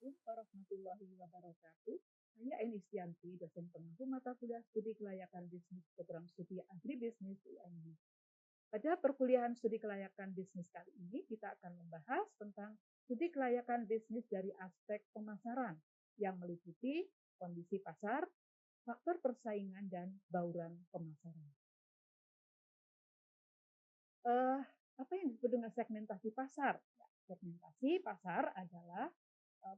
Assalamualaikum warahmatullahi wabarakatuh. Saya Enistianti, dosen pengampu mata kuliah studi kelayakan bisnis program studi agribisnis UNB. Pada perkuliahan studi kelayakan bisnis kali ini, kita akan membahas tentang studi kelayakan bisnis dari aspek pemasaran yang meliputi kondisi pasar, faktor persaingan, dan bauran pemasaran. Apa yang disebut dengan segmentasi pasar? Ya, segmentasi pasar adalah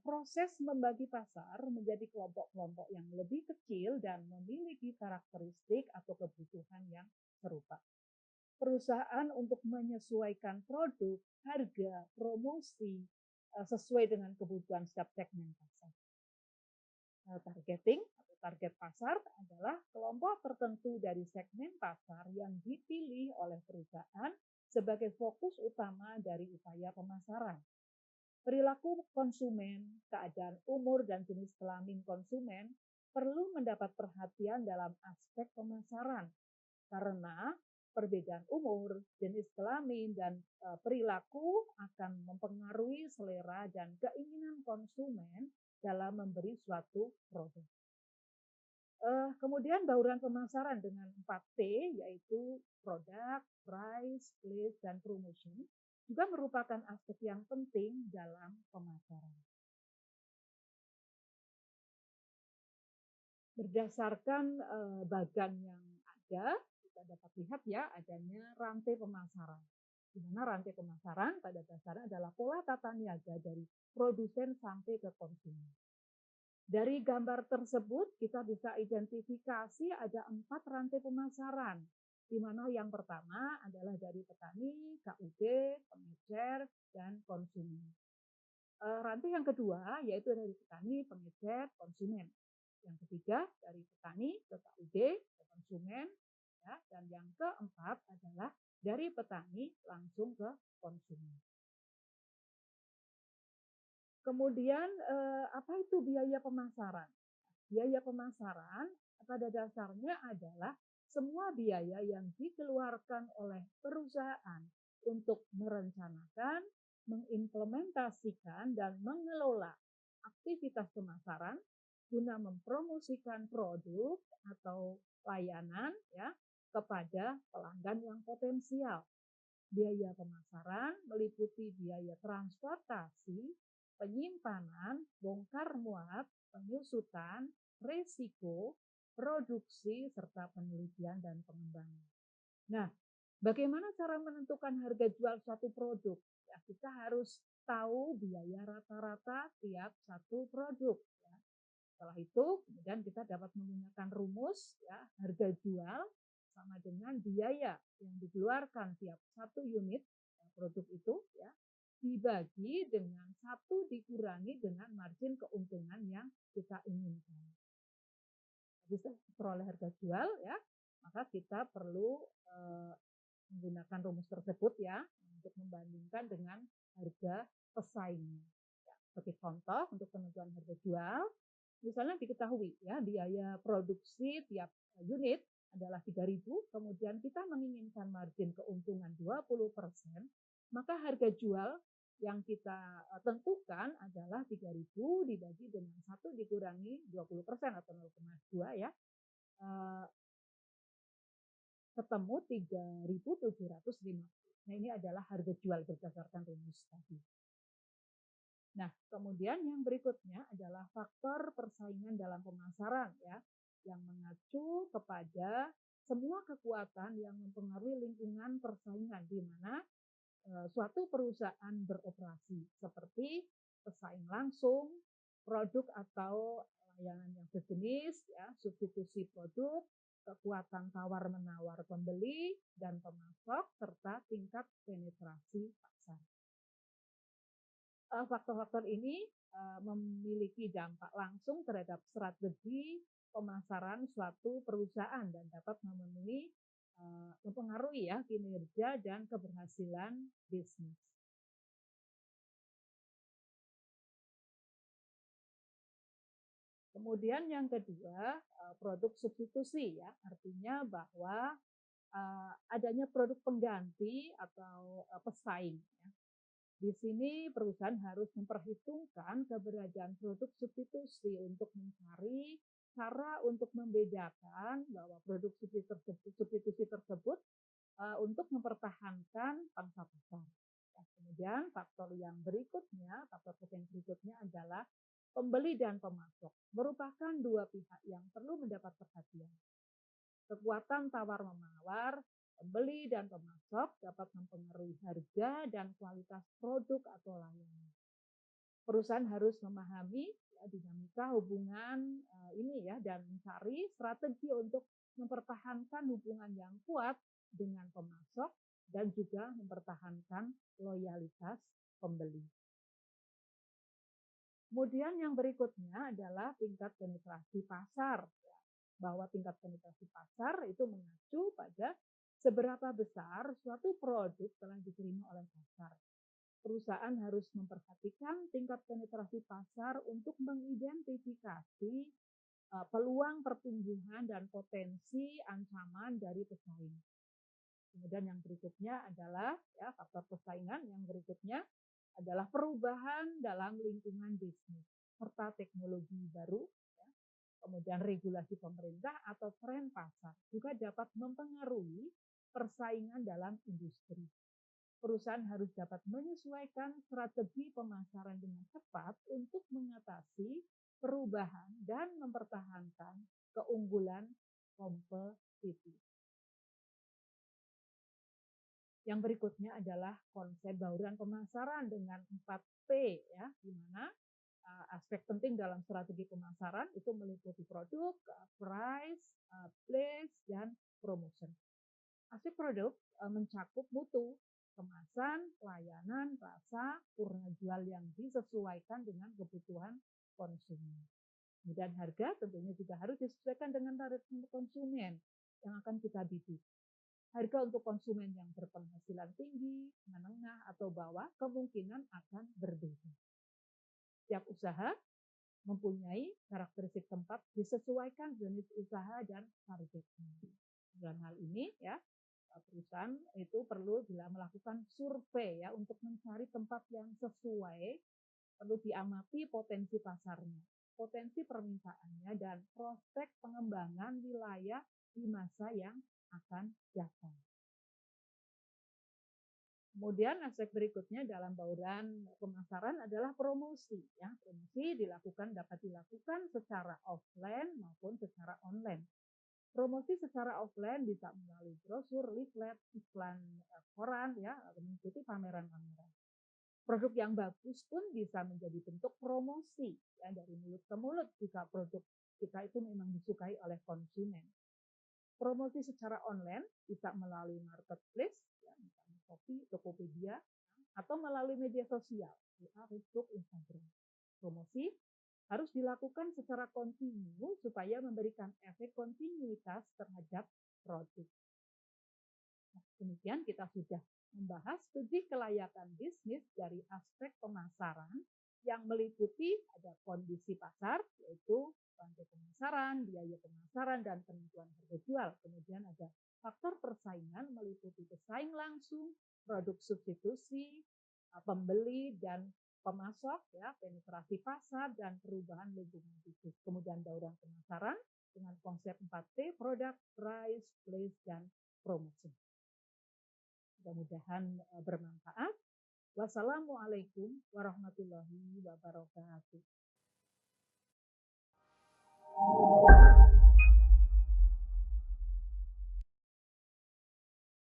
proses membagi pasar menjadi kelompok-kelompok yang lebih kecil dan memiliki karakteristik atau kebutuhan yang serupa. Perusahaan untuk menyesuaikan produk, harga, promosi sesuai dengan kebutuhan setiap segmen pasar. Targeting atau target pasar adalah kelompok tertentu dari segmen pasar yang dipilih oleh perusahaan sebagai fokus utama dari upaya pemasaran. Perilaku konsumen, keadaan umur dan jenis kelamin konsumen perlu mendapat perhatian dalam aspek pemasaran karena perbedaan umur, jenis kelamin, dan perilaku akan mempengaruhi selera dan keinginan konsumen dalam memberi suatu produk. Kemudian bauran pemasaran dengan 4P, yaitu produk, price, place, dan promotion, juga merupakan aspek yang penting dalam pemasaran. Berdasarkan bagan yang ada, kita dapat lihat ya adanya rantai pemasaran. Di mana rantai pemasaran pada dasarnya adalah pola tata niaga dari produsen sampai ke konsumen. Dari gambar tersebut kita bisa identifikasi ada 4 rantai pemasaran, di mana yang pertama adalah dari petani, KUD, pengecer, dan konsumen. Rantai yang kedua yaitu dari petani, pengecer, konsumen. Yang ketiga dari petani ke KUD, ke konsumen, ya, dan yang keempat adalah dari petani langsung ke konsumen. Kemudian apa itu biaya pemasaran? Biaya pemasaran pada dasarnya adalah semua biaya yang dikeluarkan oleh perusahaan untuk merencanakan, mengimplementasikan, dan mengelola aktivitas pemasaran guna mempromosikan produk atau layanan ya kepada pelanggan yang potensial. Biaya pemasaran meliputi biaya transportasi, penyimpanan, bongkar muat, penyusutan, resiko, produksi, serta penelitian dan pengembangan. Nah, bagaimana cara menentukan harga jual suatu produk? Ya, kita harus tahu biaya rata-rata tiap satu produk. Ya. Setelah itu, kemudian kita dapat menggunakan rumus ya, harga jual sama dengan biaya yang dikeluarkan tiap satu unit ya, produk itu ya dibagi dengan 1 dikurangi dengan margin keuntungan yang kita inginkan. Bisa peroleh harga jual ya, maka kita perlu menggunakan rumus tersebut ya untuk membandingkan dengan harga pesaingnya. Ya, sebagai contoh untuk penentuan harga jual, misalnya diketahui ya biaya produksi tiap unit adalah 3.000, kemudian kita menginginkan margin keuntungan 20%, maka harga jual yang kita tentukan adalah 3.000 dibagi dengan 1 dikurangi 20% atau 0,2 ya. Ketemu 3.750. Nah, ini adalah harga jual berdasarkan rumus tadi. Nah, kemudian yang berikutnya adalah faktor persaingan dalam pemasaran ya, yang mengacu kepada semua kekuatan yang mempengaruhi lingkungan persaingan di mana suatu perusahaan beroperasi seperti pesaing langsung, produk atau layanan yang sejenis, ya, substitusi produk, kekuatan tawar-menawar pembeli dan pemasok, serta tingkat penetrasi pasar. Faktor-faktor ini memiliki dampak langsung terhadap strategi pemasaran suatu perusahaan dan dapat mempengaruhi ya kinerja dan keberhasilan bisnis. Kemudian yang kedua, produk substitusi ya, artinya bahwa adanya produk pengganti atau pesaing ya. Di sini perusahaan harus memperhitungkan keberadaan produk substitusi untuk mencari cara untuk membedakan bahwa produk substitusi tersebut untuk mempertahankan pangsa pasar. Ya, kemudian faktor penting berikutnya adalah pembeli dan pemasok. Merupakan dua pihak yang perlu mendapat perhatian. Kekuatan tawar-menawar, pembeli dan pemasok dapat mempengaruhi harga dan kualitas produk atau layanan. Perusahaan harus memahami dinamika hubungan ini ya dan mencari strategi untuk mempertahankan hubungan yang kuat dengan pemasok dan juga mempertahankan loyalitas pembeli. Kemudian yang berikutnya adalah tingkat penetrasi pasar. Bahwa tingkat penetrasi pasar itu mengacu pada seberapa besar suatu produk telah diterima oleh pasar. Perusahaan harus memperhatikan tingkat penetrasi pasar untuk mengidentifikasi peluang pertumbuhan dan potensi ancaman dari pesaing. Kemudian yang berikutnya adalah faktor persaingan. Yang berikutnya adalah perubahan dalam lingkungan bisnis serta teknologi baru, kemudian regulasi pemerintah atau tren pasar juga dapat mempengaruhi persaingan dalam industri. Perusahaan harus dapat menyesuaikan strategi pemasaran dengan cepat untuk mengatasi perubahan dan mempertahankan keunggulan kompetitif. Yang berikutnya adalah konsep bauran pemasaran dengan 4P, ya, di mana aspek penting dalam strategi pemasaran itu meliputi produk, price, place, dan promotion. Aspek produk mencakup mutu, kemasan, pelayanan, rasa, kurna jual yang disesuaikan dengan kebutuhan konsumen. Kemudian harga tentunya juga harus disesuaikan dengan tarif konsumen yang akan kita bidik. Harga untuk konsumen yang berpenghasilan tinggi, menengah, atau bawah kemungkinan akan berbeda. Setiap usaha mempunyai karakteristik tempat disesuaikan jenis usaha dan targetnya. Dalam hal ini ya, perusahaan itu perlu bila melakukan survei ya untuk mencari tempat yang sesuai, perlu diamati potensi pasarnya, potensi permintaannya, dan prospek pengembangan wilayah di masa yang akan datang. Kemudian aspek berikutnya dalam bauran pemasaran adalah promosi. Ya, promosi dapat dilakukan secara offline maupun secara online. Promosi secara offline bisa melalui brosur, leaflet, iklan koran, ya, mengikuti pameran-pameran. Produk yang bagus pun bisa menjadi bentuk promosi ya, dari mulut ke mulut jika produk kita itu memang disukai oleh konsumen. Promosi secara online bisa melalui marketplace, ya, misalnya Shopee, Tokopedia, atau melalui media sosial, Facebook, Instagram. Promosi harus dilakukan secara kontinu supaya memberikan efek kontinuitas terhadap produk. Nah, demikian kita sudah membahas studi kelayakan bisnis dari aspek pemasaran yang meliputi ada kondisi pasar, yaitu rantai pemasaran, biaya pemasaran, dan penentuan harga jual. Kemudian ada faktor persaingan meliputi pesaing langsung, produk substitusi, pembeli dan pemasok, ya, penetrasi pasar, dan perubahan lingkungan bisnis. Kemudian bauran pemasaran dengan konsep 4P, product, price, place, dan promotion. Mudah-mudahan bermanfaat. Wassalamualaikum warahmatullahi wabarakatuh.